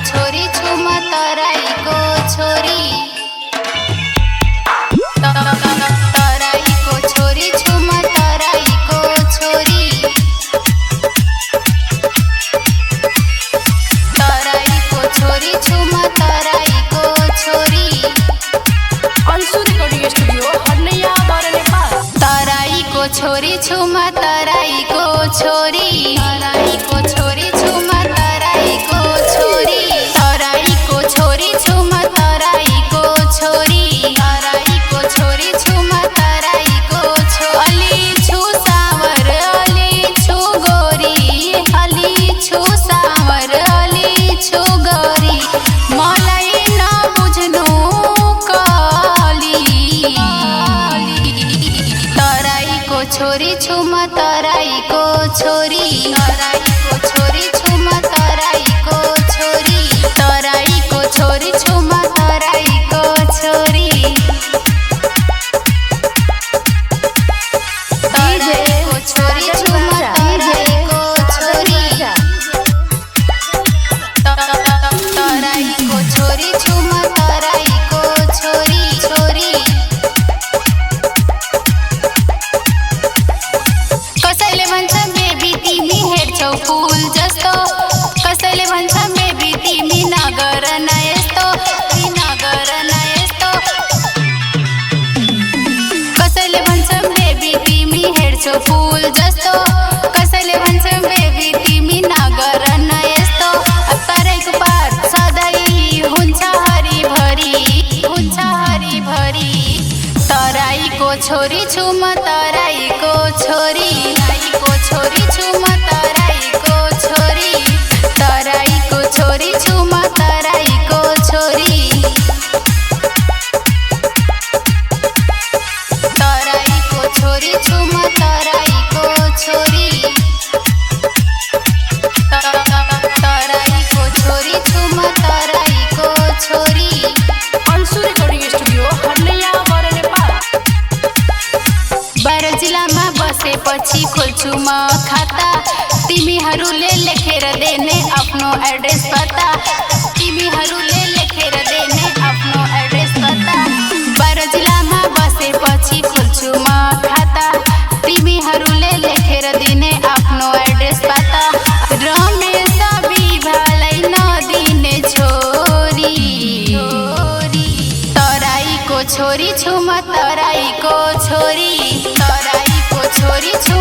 छोरी छुमा तराई को छोरी तराई को छोरी छुमा तराई को छोरी तराई को छोरी छुमा तराई को छोरी अंशु रिकॉर्डिंग स्टूडियो हरनैया बारा नेपाल। तराई को छोरी छुमा तराई को छोरी तराई को छोरी छुमा तराई को छोरी तराई को छोरी छुमा तराई को छोरी तराई को छोरी छुमा तराई को छोरी अली छु सावर अली छु गोरी अली छु सावर अली छु गोरी मलाई नबुझ्नु कली तराई को छोरी छुमा तराई को छोरी तराई को छोरी छुमा तराई को छोरी तराई को छोरी छुमा तराई को छोरी तराई को छोरी छुमा तराई को छोरी तराई को छोरी छुमा तराई को छोरी छोरी कसैले भन्छ बेबी तिमी हेर्छौ फुल जस्तो कसैले भन्छ बेबी तिमी नगर न यस्तो नगर न यस्तो कसैले भन्छ बेबी तिमी हेर्छौ फुल जस्तो कसैले भन्छ बेबी तिमी नगर न यस्तो तराईको पात सधैँ हुन्छ हरिभरि हुन्छ हरिभरि तराईको छोरी छुमा तराईको छोरी तराईको छोरी छुमा तराईको छोरी तराईको छोरी छुमा तराईको छोरी तराईको छोरी छुमा तराईको छोरी तराईको छोरी छुमा तराईको छोरी अंशु रिकॉर्डिंग स्टूडियो हरनैया बारा नेपाल। बारा जिल्लामा बसेपछि खोल्छु म खाता तिमीहरूले लेखेर देने आफ्नो एड्रेस पता तिमीहरूले लेखेर देने आफ्नो एड्रेस पता बारा जिल्लामा बसेपछि खोल्छु म खाता तिमीहरूले लेखेर दिने आफ्नो एड्रेस पता रमेश विभालाई नदिने छोरी तराईको छोरी छुमा तराईको छोरी तराईको छोरी छु